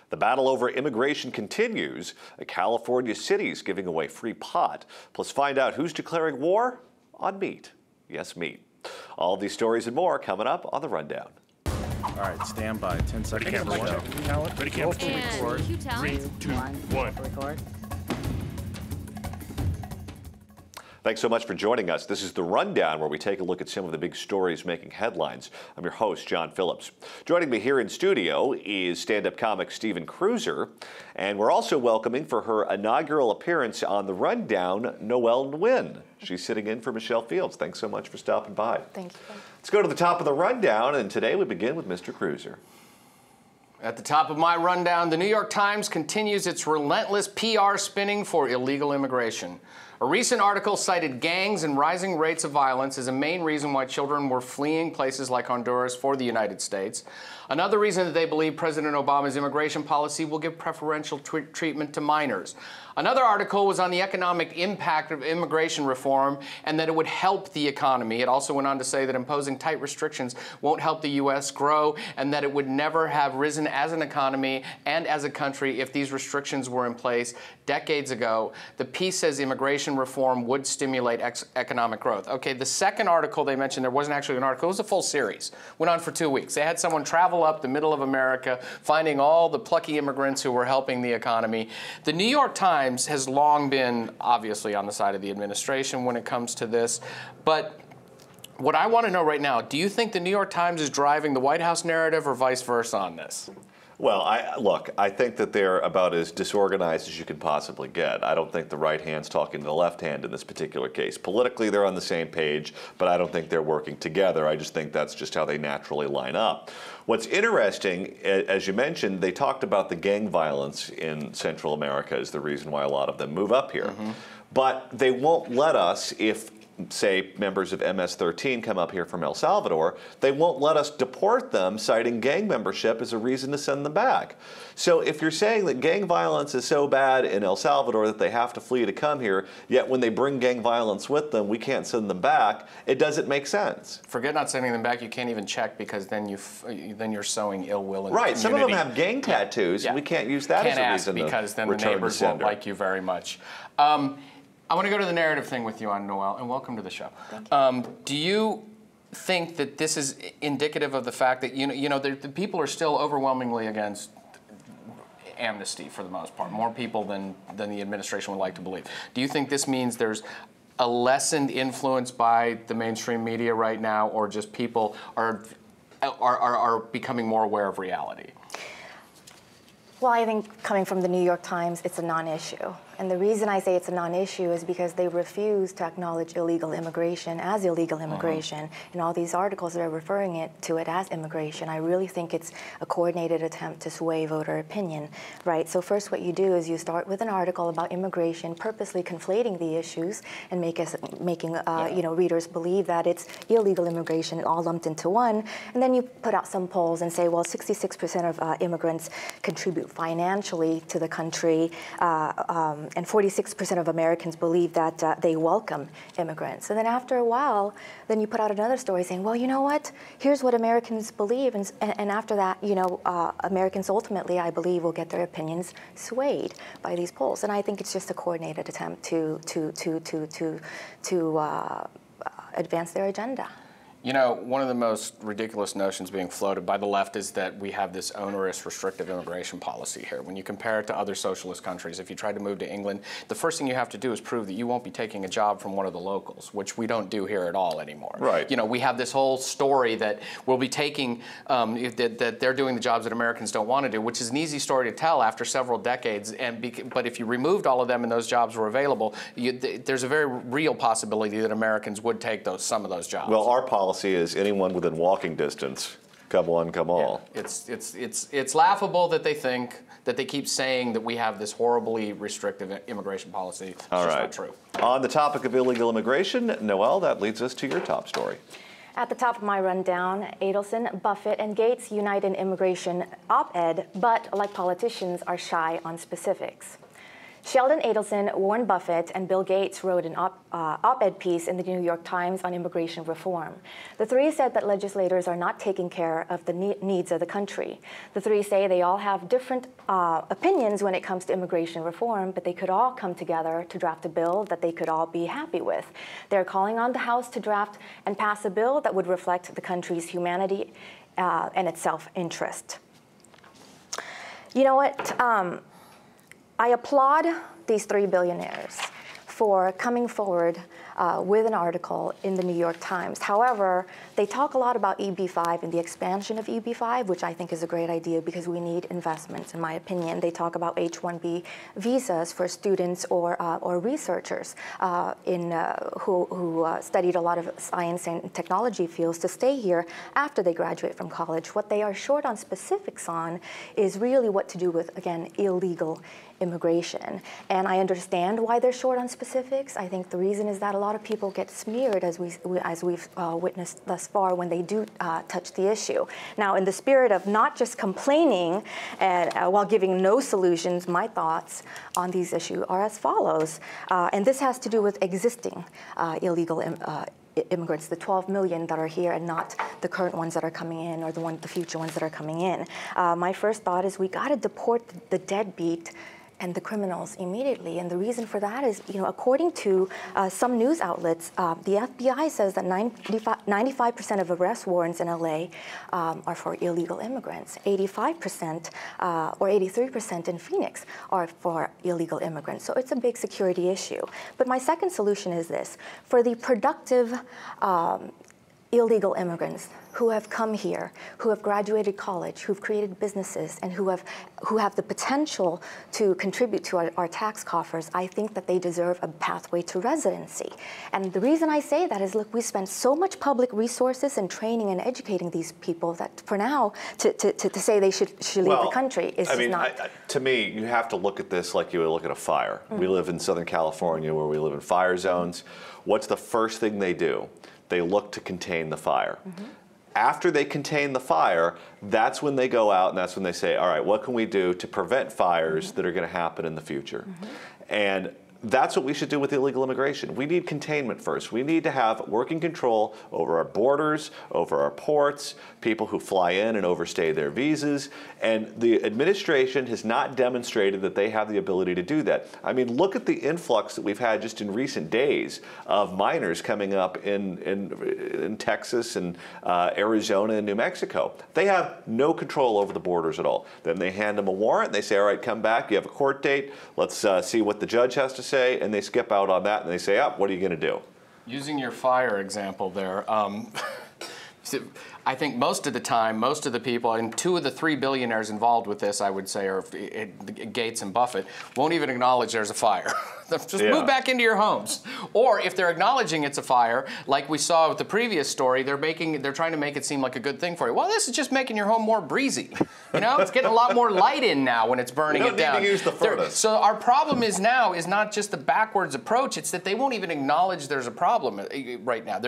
The battle over immigration continues. A California city is giving away free pot. Plus, find out who's declaring war on meat. Yes, meat. All of these stories and more coming up on The Rundown. All right, stand by. 10 seconds. Ready, camera, Talent. Ready, camera. Record. 3, 2, 1. Record. Thanks so much for joining us. This is The Rundown, where we take a look at some of the big stories making headlines. I'm your host, John Phillips. Joining me here in studio is stand-up comic Stephen Cruiser, and we're also welcoming for her inaugural appearance on The Rundown, Noelle Nguyen. She's sitting in for Michelle Fields. Thanks so much for stopping by. Thank you. Let's go to the top of The Rundown, and today we begin with Mr. Cruiser. At the top of my rundown, the New York Times continues its relentless PR spinning for illegal immigration. A recent article cited gangs and rising rates of violence as a main reason why children were fleeing places like Honduras for the United States. Another reason that they believe President Obama's immigration policy will give preferential treatment to minors. Another article was on the economic impact of immigration reform and that it would help the economy. It also went on to say that imposing tight restrictions won't help the U.S. grow and that it would never have risen as an economy and as a country if these restrictions were in place decades ago. The piece says immigration reform would stimulate economic growth. Okay, the second article they mentioned, there wasn't actually an article, it was a full series. Went on for 2 weeks. They had someone travel up the middle of America, finding all the plucky immigrants who were helping the economy. The New York Times has long been obviously on the side of the administration when it comes to this, but what I want to know right now, do you think the New York Times is driving the White House narrative or vice versa on this? Well, I think that they're about as disorganized as you can possibly get. I don't think the right hand's talking to the left hand in this particular case. Politically, they're on the same page, but I don't think they're working together. I just think that's just how they naturally line up. What's interesting, as you mentioned, they talked about the gang violence in Central America as the reason why a lot of them move up here. Mm-hmm. But they won't let us, if say members of MS-13 come up here from El Salvador, they won't let us deport them, citing gang membership as a reason to send them back. So if you're saying that gang violence is so bad in El Salvador that they have to flee to come here, yet when they bring gang violence with them, we can't send them back, it doesn't make sense. Forget not sending them back, you can't even check because then you're sowing ill will in the right, community. some of them have gang tattoos, and we can't use that as a reason to because then the neighbors won't like you very much. I want to go to the narrative thing with you on Noelle, and welcome to the show. Do you think that this is indicative of the fact that the people are still overwhelmingly against amnesty for the most part, more people than the administration would like to believe? Do you think this means there's a lessened influence by the mainstream media right now, or just people are becoming more aware of reality? Well, I think coming from the New York Times, it's a non-issue. And the reason I say it's a non-issue is because they refuse to acknowledge illegal immigration as illegal immigration. In all these articles, they're referring to it as immigration. I really think it's a coordinated attempt to sway voter opinion, right? So first what you do is you start with an article about immigration, purposely conflating the issues and making readers believe that it's illegal immigration all lumped into one. And then you put out some polls and say, well, 66% of immigrants contribute financially to the country, and 46% of Americans believe that they welcome immigrants. And then after a while, then you put out another story saying, well, you know what? Here's what Americans believe. And after that, Americans ultimately, I believe, will get their opinions swayed by these polls. And I think it's just a coordinated attempt to advance their agenda. You know, one of the most ridiculous notions being floated by the left is that we have this onerous, restrictive immigration policy here. When you compare it to other socialist countries, if you try to move to England, the first thing you have to do is prove that you won't be taking a job from one of the locals, which we don't do here at all anymore. Right. You know, we have this whole story that we'll be taking, that they're doing the jobs that Americans don't want to do, which is an easy story to tell after several decades. But if you removed all of them and those jobs were available, there's a very real possibility that Americans would take some of those jobs. Well, our policy is anyone within walking distance, come one, come all. Yeah. It's laughable that they keep saying that we have this horribly restrictive immigration policy. It's just not true. On the topic of illegal immigration, Noelle, that leads us to your top story. At the top of my rundown, Adelson, Buffett, and Gates unite in immigration op-ed, but like politicians, are shy on specifics. Sheldon Adelson, Warren Buffett, and Bill Gates wrote an op-ed piece in the New York Times on immigration reform. The three said that legislators are not taking care of the needs of the country. The three say they all have different opinions when it comes to immigration reform, but they could all come together to draft a bill that they could all be happy with. They're calling on the House to draft and pass a bill that would reflect the country's humanity and its self-interest. You know what? I applaud these three billionaires for coming forward with an article in the New York Times. However, they talk a lot about EB-5 and the expansion of EB-5, which I think is a great idea because we need investments, in my opinion. They talk about H-1B visas for students or researchers who studied a lot of science and technology fields to stay here after they graduate from college. What they are short on specifics on is really what to do with, again, illegal immigration. And I understand why they're short on specifics. I think the reason is that a lot of people get smeared, as we've witnessed thus far, when they do touch the issue. Now, in the spirit of not just complaining and while giving no solutions, my thoughts on these issues are as follows. And this has to do with existing illegal immigrants, the 12 million that are here and not the current ones that are coming in or the future ones that are coming in. My first thought is we got to deport the deadbeat and the criminals immediately. And the reason for that is, according to some news outlets, the FBI says that 95% of arrest warrants in LA are for illegal immigrants. 85% or 83% in Phoenix are for illegal immigrants. So it's a big security issue. But my second solution is this. For the productive illegal immigrants who have come here, who have graduated college, who've created businesses, and who have the potential to contribute to our tax coffers, I think that they deserve a pathway to residency. And the reason I say that is, look, we spend so much public resources and training and educating these people that for now, to say they should leave the country is just not. To me, you have to look at this like you would look at a fire. Mm-hmm. We live in Southern California where we live in fire zones. What's the first thing they do? They look to contain the fire. Mm-hmm. After they contain the fire, that's when they go out and that's when they say, all right, what can we do to prevent fires that are going to happen in the future? Mm-hmm. And that's what we should do with illegal immigration. We need containment first. We need to have working control over our borders, over our ports, people who fly in and overstay their visas. And the administration has not demonstrated that they have the ability to do that. I mean, look at the influx that we've had just in recent days of minors coming up in Texas and Arizona and New Mexico. They have no control over the borders at all. Then they hand them a warrant. They say, all right, come back. You have a court date. Let's see what the judge has to say. And they skip out on that and they say, what are you going to do? Using your fire example there, I think most of the time, most of the people, and two of the three billionaires involved with this, I would say, are Gates and Buffett, won't even acknowledge there's a fire. Just move back into your homes. Or if they're acknowledging it's a fire, like we saw with the previous story, they're trying to make it seem like a good thing for you. Well, this is just making your home more breezy. It's getting a lot more light in now when it's burning it down. You don't need to use the furnace. So our problem is not just the backwards approach, it's that they won't even acknowledge there's a problem right now.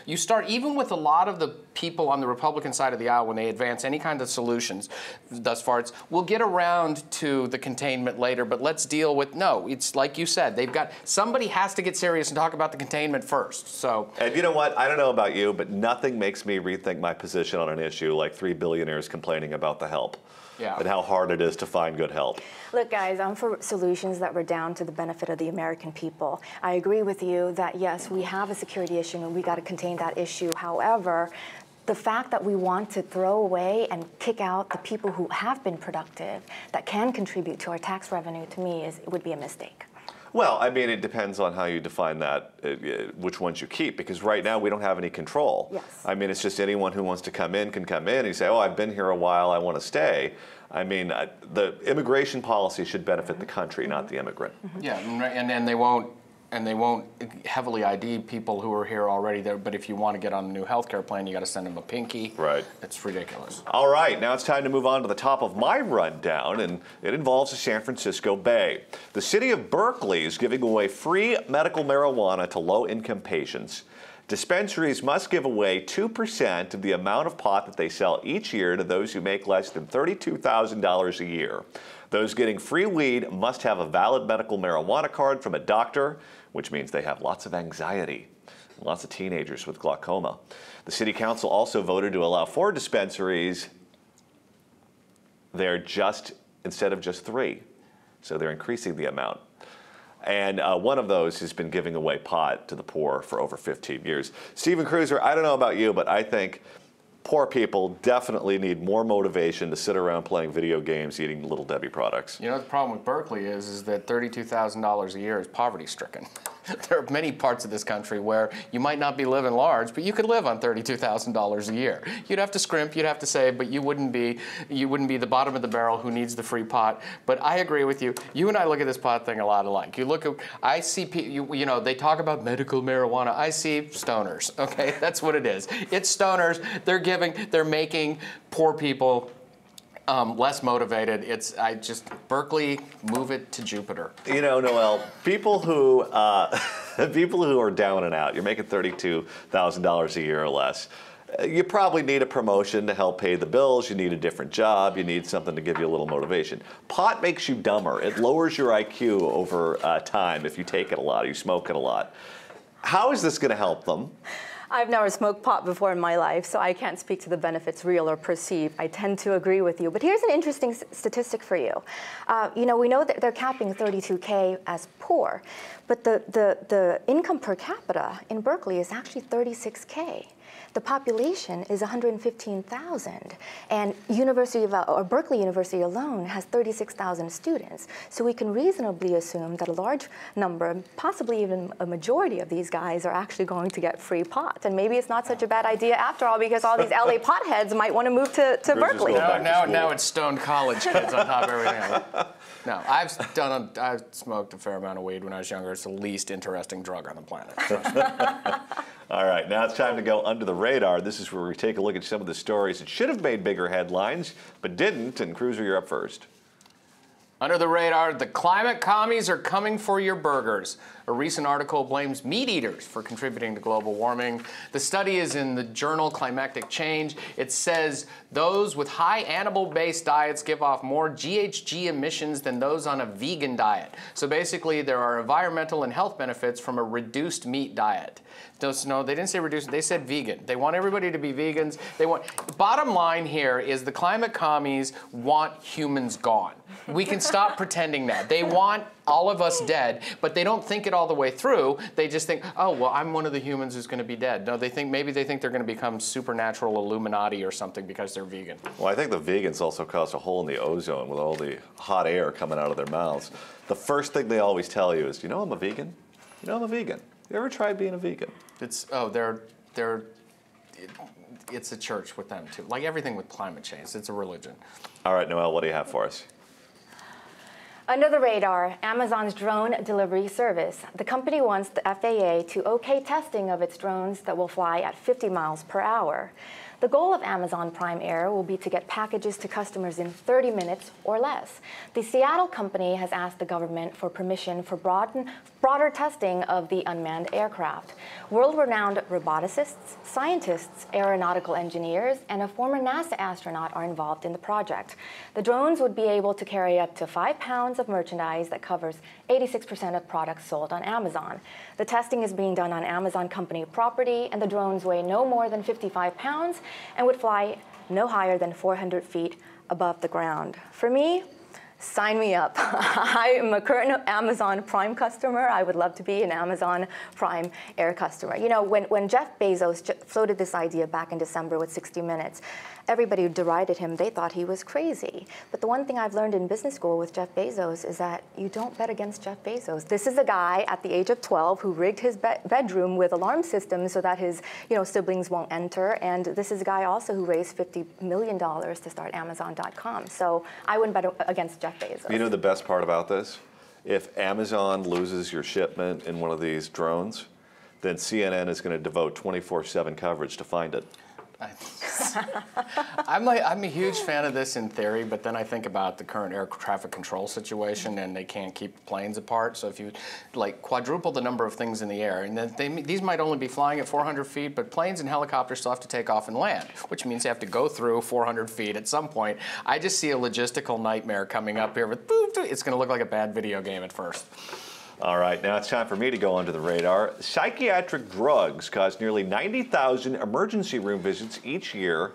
You start, even with a lot of the people on the Republican side of the aisle, when they advance any kind of solutions thus far, we'll get around to the containment later, but let's deal with, no, it's like you said, somebody has to get serious and talk about the containment first. So, and you know what? I don't know about you, but nothing makes me rethink my position on an issue like three billionaires complaining about the help. Yeah. And how hard it is to find good help. Look, guys, I'm for solutions that redound to the benefit of the American people. I agree with you that, yes, we have a security issue and we got to contain that issue. However, the fact that we want to throw away and kick out the people who have been productive, that can contribute to our tax revenue, to me, would be a mistake. Well, I mean, it depends on how you define that, which ones you keep, because right now we don't have any control. Yes. I mean, it's just anyone who wants to come in can come in and you say, oh, I've been here a while, I want to stay. I mean, the immigration policy should benefit the country, not the immigrant. Mm-hmm. Yeah, and they won't heavily ID people who are here already there, but if you want to get on a new health care plan, you got to send them a pinky. Right. It's ridiculous. All right, now it's time to move on to the top of my rundown, and it involves the San Francisco Bay. The city of Berkeley is giving away free medical marijuana to low-income patients. Dispensaries must give away 2% of the amount of pot that they sell each year to those who make less than $32,000 a year. Those getting free weed must have a valid medical marijuana card from a doctor, which means they have lots of anxiety. Lots of teenagers with glaucoma. The city council also voted to allow 4 dispensaries. They're instead of just 3. So they're increasing the amount. And one of those has been giving away pot to the poor for over 15 years. Steven Cruiser, I don't know about you, but I think poor people definitely need more motivation to sit around playing video games, eating Little Debbie products. You know, the problem with Berkeley is that $32,000 a year is poverty-stricken. There are many parts of this country where you might not be living large, but you could live on $32,000 a year. You'd have to scrimp, you'd have to save, but you wouldn't be the bottom of the barrel who needs the free pot. But I agree with you. You and I look at this pot thing a lot alike. I see people, you know, they talk about medical marijuana. I see stoners, okay? That's what it is. It's stoners. They're making poor people less motivated. Berkeley, move it to Jupiter. You know, Noel, people who are down and out, you're making $32,000 a year or less, you probably need a promotion to help pay the bills. You need a different job. You need something to give you a little motivation. Pot makes you dumber. It lowers your IQ over time if you take it a lot, or you smoke it a lot. How is this going to help them? I've never smoked pot before in my life, so I can't speak to the benefits, real or perceived. I tend to agree with you. But here's an interesting statistic for you. You know, we know that they're capping $32K as poor, but the income per capita in Berkeley is actually $36K. The population is 115,000, and Berkeley University alone has 36,000 students. So we can reasonably assume that a large number, possibly even a majority of these guys are actually going to get free pot. And maybe it's not such a bad idea after all, because all these LA potheads might want to move to Berkeley. Now it's stoned college kids on top of everything else. No, I've smoked a fair amount of weed when I was younger. It's the least interesting drug on the planet. All right, now it's time to go under the radar. This is where we take a look at some of the stories that should have made bigger headlines, but didn't. And Cruiser, you're up first. Under the radar, the climate commies are coming for your burgers. A recent article blames meat eaters for contributing to global warming. The study is in the journal Climatic Change. It says those with high animal-based diets give off more GHG emissions than those on a vegan diet. So basically, there are environmental and health benefits from a reduced meat diet. No, they didn't say reduced, they said vegan. They want everybody to be vegans. Bottom line here is the climate commies want humans gone. We can stop pretending that. They want all of us dead, but they don't think it all the way through. They just think, oh, well, I'm one of the humans who's going to be dead. No, maybe they think they're going to become supernatural Illuminati or something because they're vegan. Well, I think the vegans also cause a hole in the ozone with all the hot air coming out of their mouths. The first thing they always tell you is, you know I'm a vegan? You know I'm a vegan. You ever tried being a vegan? It's a church with them too. Like everything with climate change, it's a religion. All right, Noel, what do you have for us? Under the radar, Amazon's drone delivery service. The company wants the FAA to okay testing of its drones that will fly at 50 miles per hour. The goal of Amazon Prime Air will be to get packages to customers in 30 minutes or less. The Seattle company has asked the government for permission for broader testing of the unmanned aircraft. World-renowned roboticists, scientists, aeronautical engineers, and a former NASA astronaut are involved in the project. The drones would be able to carry up to 5 pounds of merchandise that covers 86% of products sold on Amazon. The testing is being done on Amazon company property, and the drones weigh no more than 55 pounds and would fly no higher than 400 feet above the ground. For me, sign me up. I am a current Amazon Prime customer. I would love to be an Amazon Prime Air customer. You know, when Jeff Bezos floated this idea back in December with 60 Minutes, everybody derided him. They thought he was crazy. But the one thing I've learned in business school with Jeff Bezos is that you don't bet against Jeff Bezos. This is a guy at the age of 12 who rigged his bedroom with alarm systems so that his siblings won't enter. And this is a guy also who raised $50 million to start Amazon.com. So I wouldn't bet against Jeff Bezos. You know the best part about this? If Amazon loses your shipment in one of these drones, then CNN is going to devote 24/7 coverage to find it. I'm a huge fan of this in theory, but then I think about the current air traffic control situation, and they can't keep planes apart. So if you like quadruple the number of things in the air, and then these might only be flying at 400 feet, but planes and helicopters still have to take off and land, which means they have to go through 400 feet at some point. I just see a logistical nightmare coming up here with boop, it's going to look like a bad video game at first. All right, now it's time for me to go under the radar. Psychiatric drugs cause nearly 90,000 emergency room visits each year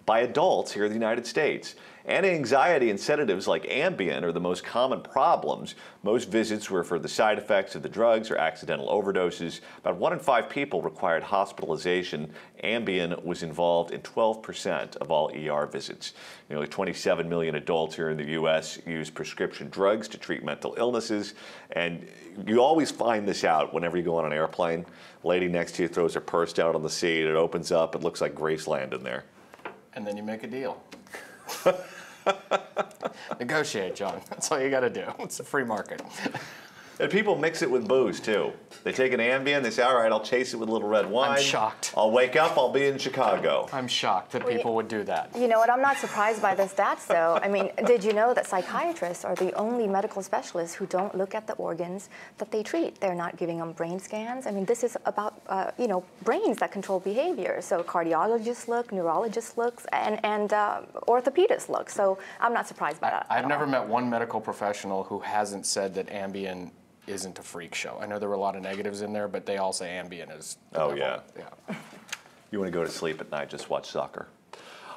by adults here in the United States. Anti-anxiety and sedatives like Ambien are the most common problems. Most visits were for the side effects of the drugs or accidental overdoses. About 1 in 5 people required hospitalization. Ambien was involved in 12% of all ER visits. Nearly 27 million adults here in the U.S. use prescription drugs to treat mental illnesses. And you always find this out whenever you go on an airplane. Lady next to you throws her purse down on the seat. It opens up. It looks like Graceland in there. And then you make a deal. Negotiate, John. That's all you got to do. It's a free market. And people mix it with booze, too. They take an Ambien, they say, all right, I'll chase it with a little red wine. I'm shocked. I'll wake up, I'll be in Chicago. I'm shocked that people would do that. You know what? I'm not surprised by the stats, though. I mean, did you know that psychiatrists are the only medical specialists who don't look at the organs that they treat? They're not giving them brain scans. I mean, this is about, brains that control behavior. So cardiologists look, neurologists look, and orthopedists look. So I'm not surprised by that. I've never met one medical professional who hasn't said that Ambien isn't a freak show. I know there were a lot of negatives in there, but they all say Ambien is the devil. Yeah. Yeah. You want to go to sleep at night, just watch soccer.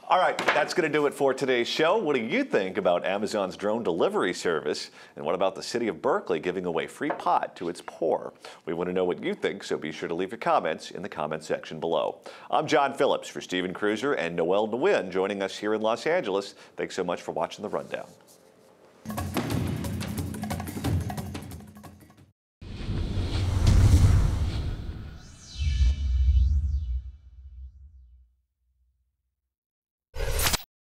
All right, that's going to do it for today's show. What do you think about Amazon's drone delivery service? And what about the city of Berkeley giving away free pot to its poor? We want to know what you think, so be sure to leave your comments in the comment section below. I'm John Phillips for Steven Cruiser and Noel Nguyen joining us here in Los Angeles. Thanks so much for watching The Rundown.